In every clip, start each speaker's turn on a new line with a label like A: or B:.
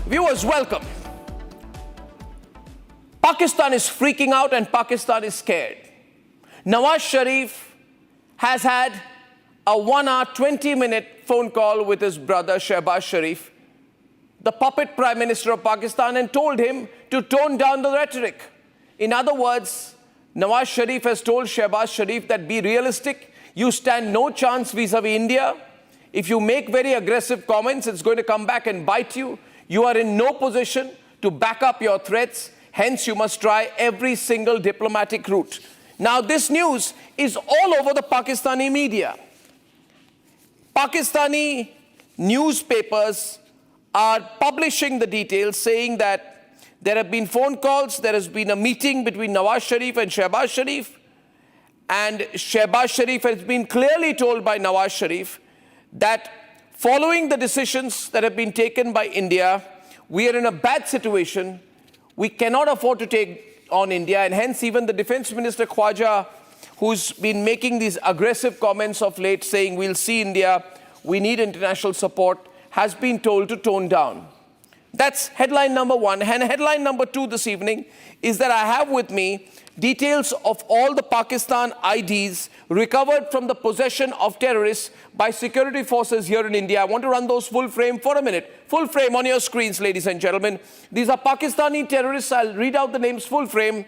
A: Viewers, welcome. Pakistan is freaking out and Pakistan is scared. Nawaz Sharif has had a 1 hour, 20-minute phone call with his brother Shehbaz Sharif, the puppet Prime Minister of Pakistan, and told him to tone down the rhetoric. In other words, Nawaz Sharif has told Shehbaz Sharif that be realistic, you stand no chance vis-a-vis India. If you make very aggressive comments, it's going to come back and bite you. You are in no position to back up your threats. Hence, you must try every single diplomatic route. Now, this news is all over the Pakistani media. Pakistani newspapers are publishing the details, saying that there have been phone calls, there has been a meeting between Nawaz Sharif and Shehbaz Sharif, and Shehbaz Sharif has been clearly told by Nawaz Sharif that following the decisions that have been taken by India, we are in a bad situation. We cannot afford to take on India, and hence even the Defense Minister Khwaja, who's been making these aggressive comments of late, saying we'll see India, we need international support, has been told to tone down. That's headline number one. And headline number two this evening is that I have with me details of all the Pakistan IDs recovered from the possession of terrorists by security forces here in India. I want to run those full frame for a minute. Full frame on your screens, ladies and gentlemen. These are Pakistani terrorists. I'll read out the names full frame.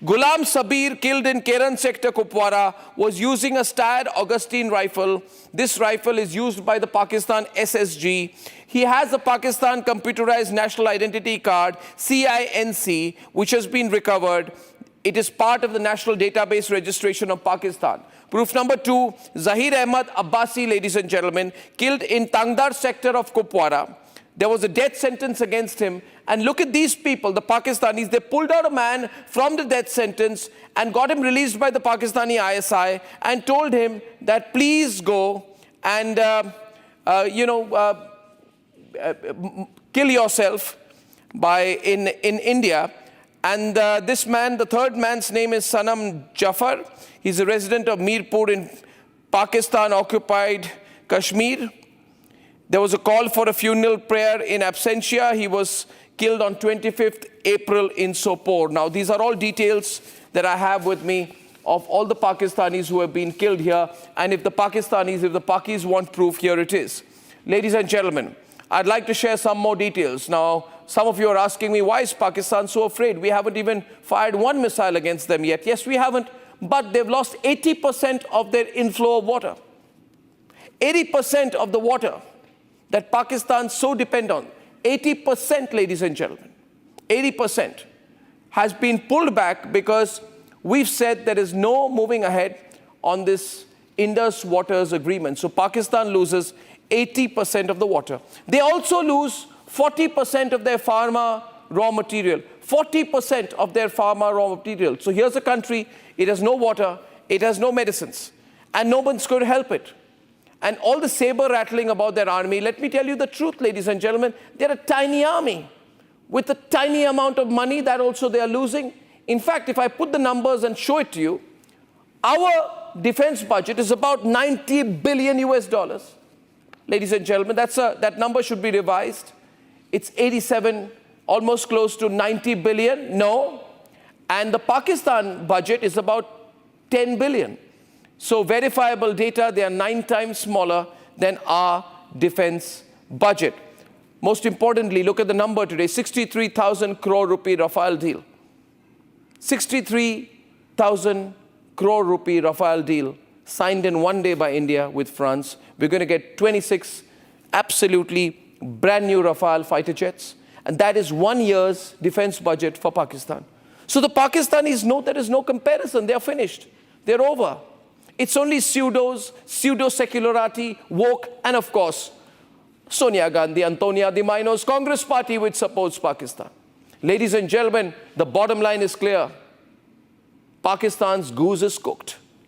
A: Ghulam Sabir, killed in Keran sector, Kupwara, was using a Steyr Augustine rifle. This rifle is used by the Pakistan SSG. He has a Pakistan Computerized National Identity Card, CINC, which has been recovered. It is part of the National Database Registration of Pakistan. Proof number two, Zahir Ahmad Abbasi, ladies and gentlemen, killed in Tangdar sector of Kupwara. There was a death sentence against him. And look at these people, the Pakistanis. They pulled out a man from the death sentence and got him released by the Pakistani ISI and told him that please go and, kill yourself in India. And this man, the third man's name is Sanam Jafar. He's a resident of Mirpur in Pakistan-occupied Kashmir. There was a call for a funeral prayer in absentia. He was killed on 25th April in Sopore. Now, these are all details that I have with me of all the Pakistanis who have been killed here. And if the Pakis want proof, here it is. Ladies and gentlemen, I'd like to share some more details. Now, some of you are asking me, why is Pakistan so afraid? We haven't even fired one missile against them yet. Yes, we haven't, but they've lost 80% of their inflow of water. 80% of the water that Pakistan so depend on, 80%, ladies and gentlemen, 80% has been pulled back because we've said there is no moving ahead on this Indus Waters agreement. So Pakistan loses 80% of the water. They also lose 40% of their pharma raw material. 40% of their pharma raw material. So here's a country, it has no water, it has no medicines, and no one's going to help it. And all the saber rattling about their army, let me tell you the truth, ladies and gentlemen, they're a tiny army with a tiny amount of money that also they are losing. In fact, if I put the numbers and show it to you, our defense budget is about 90 billion US dollars. Ladies and gentlemen, that number should be revised. It's 87, almost close to 90 billion. No. And the Pakistan budget is about 10 billion. So verifiable data, they are 9 times smaller than our defense budget. Most importantly, look at the number today, 63,000 crore rupee Rafale deal. 63,000 crore rupee Rafale deal signed in one day by India with France. We're going to get 26 absolutely brand new Rafale fighter jets. And that is 1 year's defense budget for Pakistan. So the Pakistanis know there is no comparison. They are finished. They're over. It's only pseudo-secularity, woke, and of course, Sonia Gandhi, Antonia Di Maio's Congress party, which supports Pakistan. Ladies and gentlemen, the bottom line is clear. Pakistan's goose is cooked.